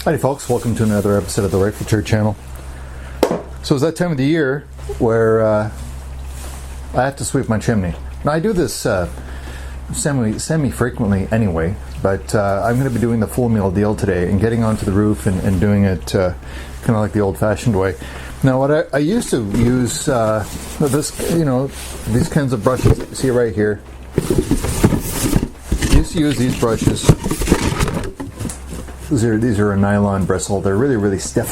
Hi folks, welcome to another episode of the Rotary channel. So it's that time of the year where I have to sweep my chimney. Now I do this semi-frequently anyway, but I'm going to be doing the full meal deal today and getting onto the roof and doing it kind of like the old-fashioned way. Now what I used to use, these kinds of brushes that you see right here. I used to use these brushes. These are a nylon bristle. They're really stiff.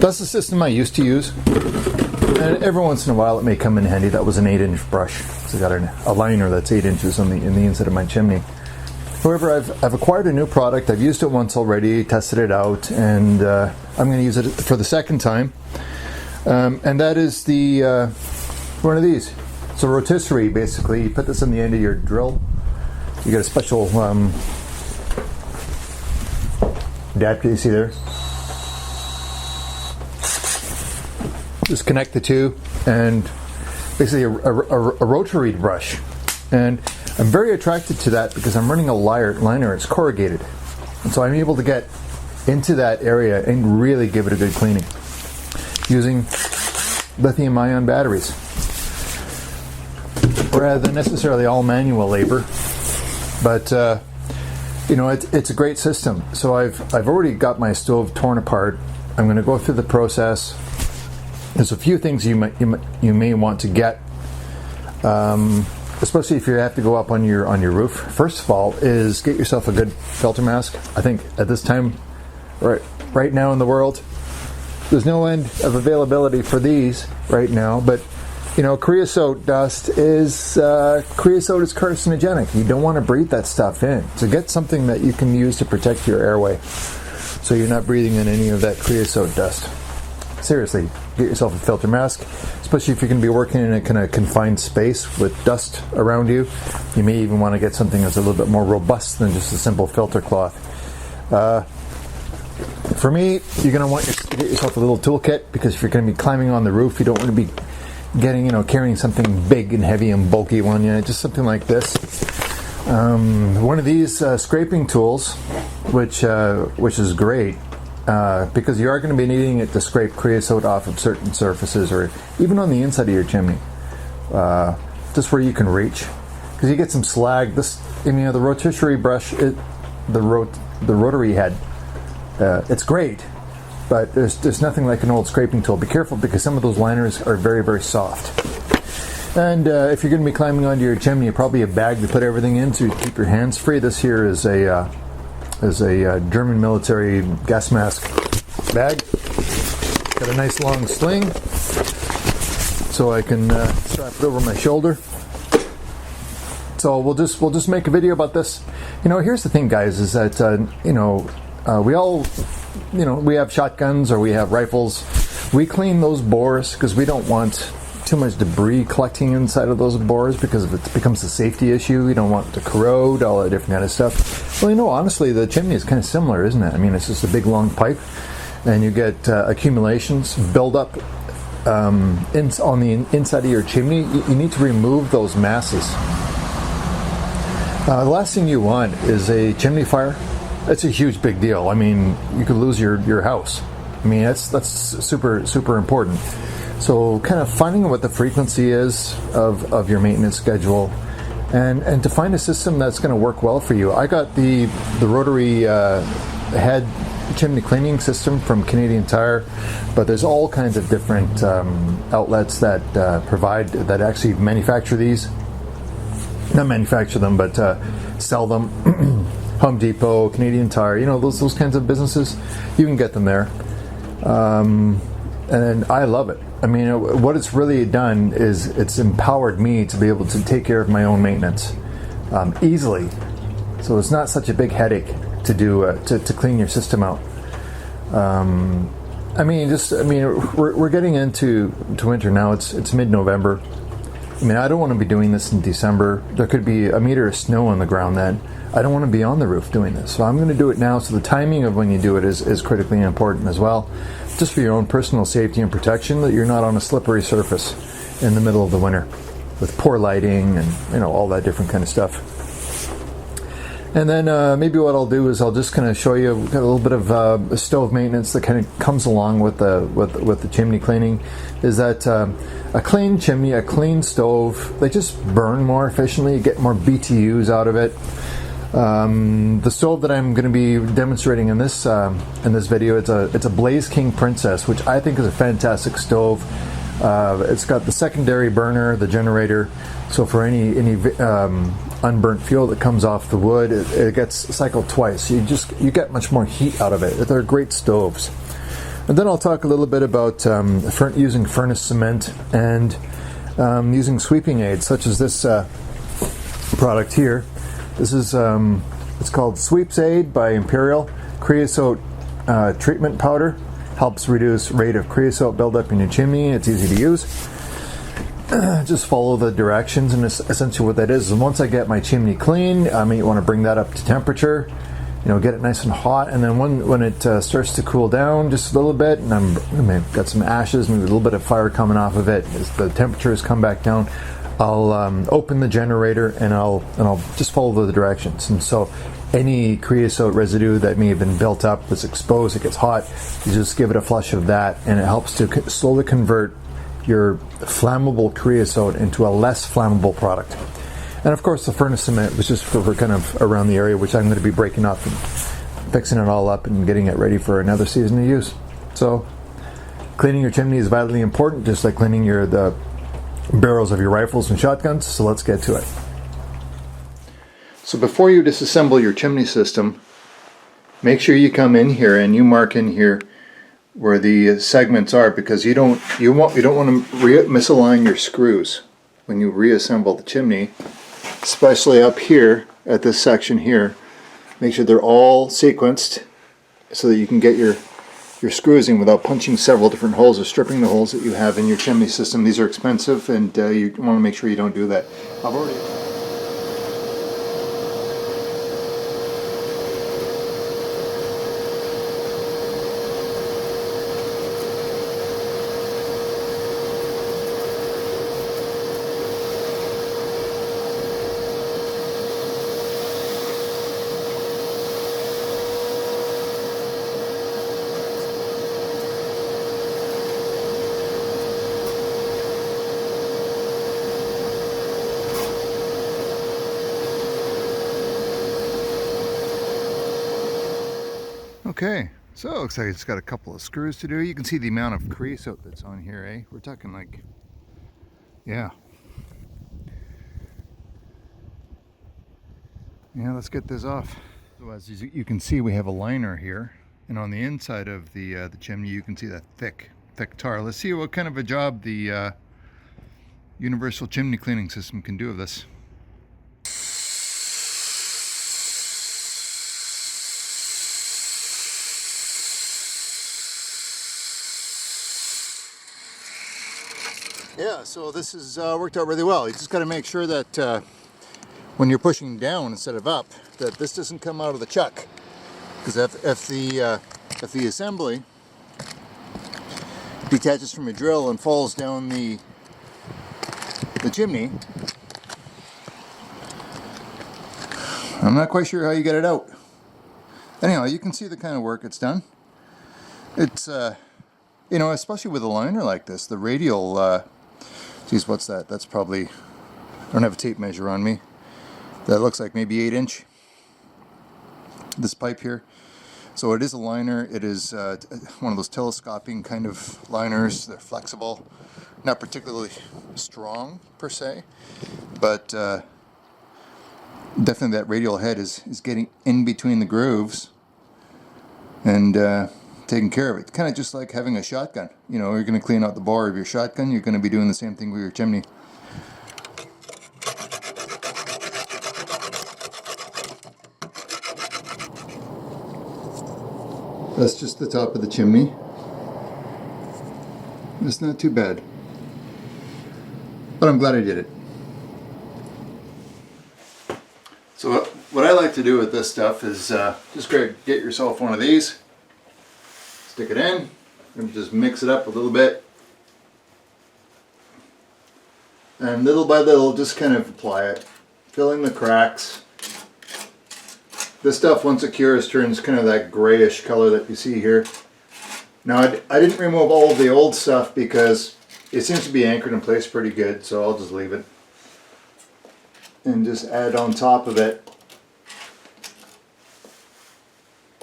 That's the system I used to use. And every once in a while it may come in handy. That was an 8-inch brush. So I got a liner that's 8 inches in the inside of my chimney. However, I've acquired a new product. I've used it once already, tested it out, and I'm going to use it for the second time. And that is one of these. It's a rotisserie, basically. You put this on the end of your drill. You get a special adapter you see there. Just connect the two, and basically a rotary brush. And I'm very attracted to that because I'm running a liner. It's corrugated, and so I'm able to get into that area and really give it a good cleaning using lithium-ion batteries, rather than necessarily all manual labor. But it's a great system. So I've already got my stove torn apart. I'm going to go through the process. There's a few things you may want to get, especially if you have to go up on your roof. First of all, is get yourself a good filter mask. I think at this time, right now in the world, there's no end of availability for these right now. But creosote dust is carcinogenic. You don't want to breathe that stuff in. So get something that you can use to protect your airway, so you're not breathing in any of that creosote dust. Seriously, get yourself a filter mask, especially if you're going to be working in a kind of confined space with dust around you. You may even want to get something that's a little bit more robust than just a simple filter cloth. For me, you're going to want to get yourself a little toolkit, because if you're going to be climbing on the roof, you don't want to be carrying something big and heavy and bulky on you. Just something like this. One of these scraping tools, which is great. Because you are going to be needing it to scrape creosote off of certain surfaces, or even on the inside of your chimney, just where you can reach. Because you get some slag. The rotisserie brush, the rotary head, it's great, but there's nothing like an old scraping tool. Be careful, because some of those liners are very soft. And if you're going to be climbing onto your chimney, probably a bag to put everything in to keep your hands free. This here is a German military gas mask bag. Got a nice long sling, so I can strap it over my shoulder. So we'll just make a video about this. Here's the thing, guys, is that we all we have shotguns or we have rifles. We clean those bores because we don't want too much debris collecting inside of those bores, because if it becomes a safety issue, you don't want it to corrode, all that different kind of stuff. Well, honestly, the chimney is kind of similar, isn't it? I mean, it's just a big long pipe, and you get accumulations, build up on the inside of your chimney. You need to remove those masses. The last thing you want is a chimney fire. It's a huge big deal. I mean, you could lose your house. I mean, that's super important. So kind of finding what the frequency is of your maintenance schedule, and to find a system that's going to work well for you. I got the Rotary head chimney cleaning system from Canadian Tire, but there's all kinds of different outlets that that actually manufacture these. Not manufacture them, but sell them. Home Depot, Canadian Tire, those kinds of businesses, you can get them there. And I love it. I mean, what it's really done is it's empowered me to be able to take care of my own maintenance easily. So it's not such a big headache to do to clean your system out. We're getting into winter now. It's mid-November. I mean, I don't want to be doing this in December. There could be a meter of snow on the ground then. I don't want to be on the roof doing this. So I'm going to do it now. So the timing of when you do it is critically important as well. Just for your own personal safety and protection, that you're not on a slippery surface in the middle of the winter with poor lighting and all that different kind of stuff. And then maybe what I'll do is I'll just kind of show you a little bit of stove maintenance that kind of comes along with the chimney cleaning. Is that a clean chimney, a clean stove, they just burn more efficiently. You get more BTUs out of it. The stove that I'm going to be demonstrating in this video, it's a Blaze King Princess, which I think is a fantastic stove. It's got the secondary burner, the generator, so for any unburnt fuel that comes off the wood, it gets cycled twice. You get much more heat out of it. They're great stoves. And then I'll talk a little bit about using furnace cement and using sweeping aids, such as this product here. This is it's called Sweeps Aid by Imperial. Creosote treatment powder helps reduce rate of creosote buildup in your chimney. It's easy to use. Just follow the directions, and essentially what that is once I get my chimney clean, I may want to bring that up to temperature, get it nice and hot, and then when it starts to cool down just a little bit, and I've got some ashes, maybe a little bit of fire coming off of it, as the temperatures come back down, I'll open the generator and I'll just follow the directions. And so any creosote residue that may have been built up that's exposed, it gets hot, you just give it a flush of that, and it helps to slowly convert your flammable creosote into a less flammable product. And of course the furnace cement was just for kind of around the area, which I'm going to be breaking up and fixing it all up and getting it ready for another season of use. So cleaning your chimney is vitally important, just like cleaning the barrels of your rifles and shotguns. So let's get to it. So before you disassemble your chimney system, make sure you come in here and you mark in here where the segments are, because you don't want to misalign your screws when you reassemble the chimney, especially up here at this section here. Make sure they're all sequenced so that you can get your screws in without punching several different holes or stripping the holes that you have in your chimney system. These are expensive, and you want to make sure you don't do that. I've already... Okay, so it looks like it's got a couple of screws to do. You can see the amount of creosote that's on here, eh? We're talking like, yeah. Yeah, let's get this off. So as you can see, we have a liner here, and on the inside of the chimney, you can see that thick tar. Let's see what kind of a job the universal chimney cleaning system can do of this. Yeah, so this has worked out really well. You just got to make sure that when you're pushing down instead of up, that this doesn't come out of the chuck. Because if the assembly detaches from your drill and falls down the chimney, I'm not quite sure how you get it out. Anyhow, you can see the kind of work it's done. It's especially with a liner like this, the radial. Geez, what's that? That's probably, I don't have a tape measure on me. That looks like maybe 8-inch. This pipe here. So it is a liner. It is one of those telescoping kind of liners. They're flexible, not particularly strong per se, but definitely that radial head is getting in between the grooves and taking care of it. Kind of just like having a shotgun. You're going to clean out the bore of your shotgun. You're going to be doing the same thing with your chimney. That's just the top of the chimney. It's not too bad, but I'm glad I did it. So what I like to do with this stuff is just get yourself one of these. Stick it in, and just mix it up a little bit, and little by little just kind of apply it, filling the cracks, This stuff, once it cures, turns kind of that grayish color that you see here. Now, I didn't remove all of the old stuff because it seems to be anchored in place pretty good, so I'll just leave it. And just add on top of it.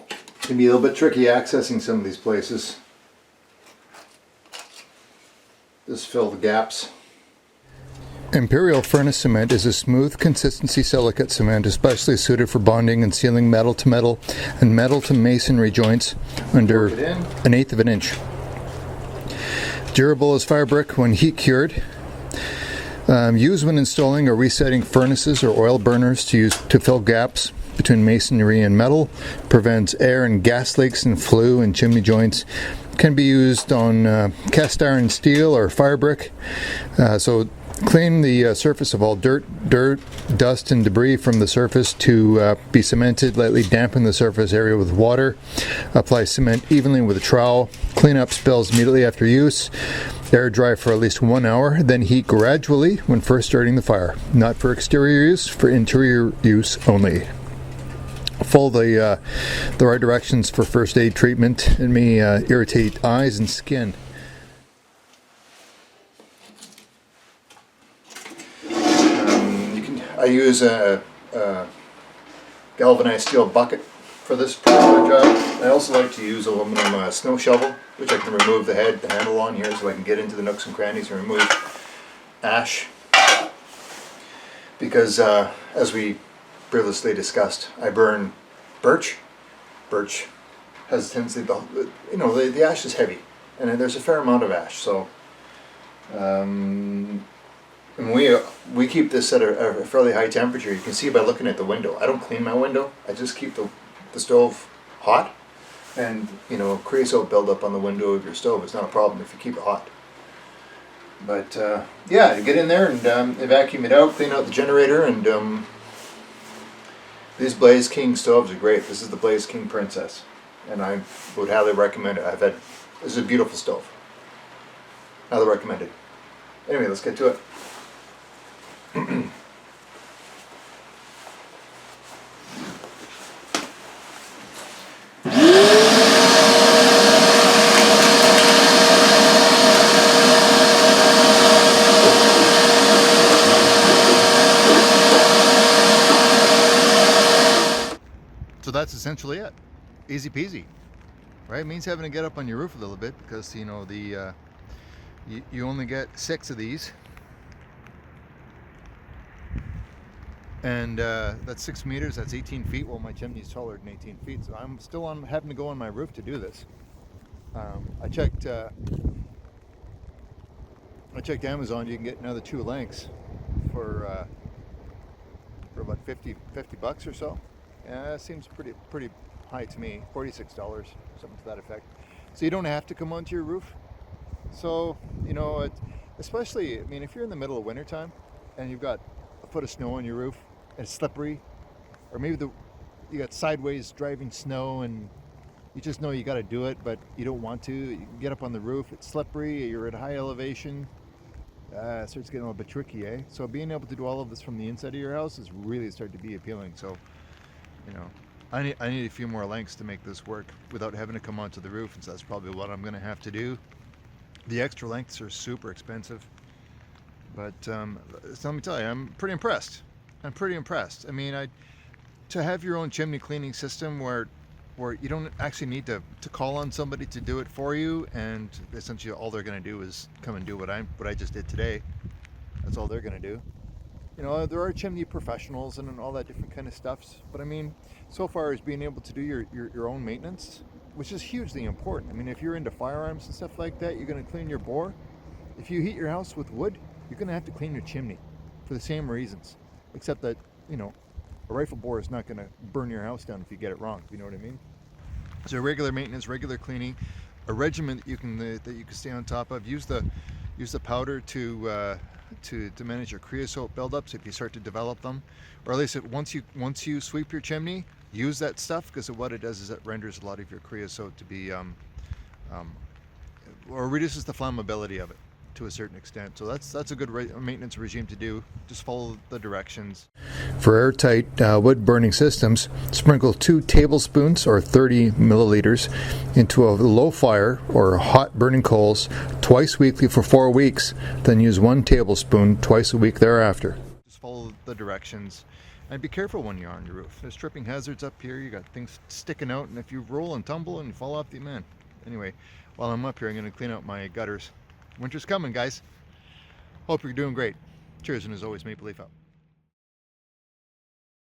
It can be a little bit tricky accessing some of these places. Just fill the gaps. Imperial furnace cement is a smooth consistency silicate cement especially suited for bonding and sealing metal to metal and metal to masonry joints under 1/8 of an inch. Durable as fire brick when heat cured. Used when installing or resetting furnaces or oil burners to fill gaps between masonry and metal. Prevents air and gas leaks and flue in chimney joints. Can be used on cast iron steel or fire brick. So clean the surface of all dirt, dust, and debris from the surface to be cemented. Lightly dampen the surface area with water. Apply cement evenly with a trowel. Clean up spills immediately after use. Air dry for at least 1 hour, then heat gradually when first starting the fire. Not for exterior use, for interior use only. Follow the right directions for first aid treatment. It may irritate eyes and skin. I use a galvanized steel bucket for this particular job. I also like to use aluminum snow shovel, which I can remove the handle on here, so I can get into the nooks and crannies and remove ash. Because as we previously discussed, I burn birch. Birch has a tendency, the ash is heavy, and there's a fair amount of ash. So. And we keep this at a fairly high temperature. You can see by looking at the window. I don't clean my window. I just keep the stove hot. And, creosote buildup on the window of your stove is not a problem if you keep it hot. But, yeah, get in there and vacuum it out, clean out the generator, and these Blaze King stoves are great. This is the Blaze King Princess. And I would highly recommend it. This is a beautiful stove. Highly recommended. Anyway, let's get to it. So that's essentially it. Easy peasy, right? It means having to get up on your roof a little bit because you only get 6 of these. And that's 6 meters, that's 18 feet. Well, my chimney's taller than 18 feet, so I'm still having to go on my roof to do this. I checked Amazon. You can get another 2 lengths for about 50 bucks or so. Yeah, that seems pretty high to me. $46, something to that effect. So you don't have to come onto your roof. So especially, if you're in the middle of wintertime and you've got a foot of snow on your roof and it's slippery, or maybe you got sideways driving snow and you just know you got to do it, but you don't want to. You can get up on the roof, it's slippery, you're at a high elevation, it starts getting a little bit tricky, eh? So being able to do all of this from the inside of your house is really starting to be appealing. So, I need a few more lengths to make this work without having to come onto the roof, and so that's probably what I'm going to have to do. The extra lengths are super expensive. But so let me tell you, I'm pretty impressed. To have your own chimney cleaning system where you don't actually need to call on somebody to do it for you, and essentially all they're going to do is come and do what I just did today. That's all they're going to do. There are chimney professionals and all that different kind of stuff. But so far as being able to do your own maintenance, which is hugely important. If you're into firearms and stuff like that, you're going to clean your bore. If you heat your house with wood, you're going to have to clean your chimney for the same reasons, except that, a rifle bore is not going to burn your house down if you get it wrong, if you know what I mean. So regular maintenance, regular cleaning, a regimen that you can stay on top of. Use the powder to manage your creosote buildups if you start to develop them, or at least once you sweep your chimney, use that stuff, because what it does is it renders a lot of your creosote to be or reduces the flammability of it to a certain extent. So that's a good maintenance regime to do. Just follow the directions. For airtight wood burning systems, sprinkle 2 tablespoons or 30 milliliters into a low fire or hot burning coals twice weekly for 4 weeks. Then use 1 tablespoon twice a week thereafter. Just follow the directions. And be careful when you're on your roof. There's tripping hazards up here. You got things sticking out, and if you roll and tumble and fall off the man. Anyway, while I'm up here, I'm going to clean out my gutters. Winter's coming, guys. Hope you're doing great. Cheers, and as always, Maple Leaf out.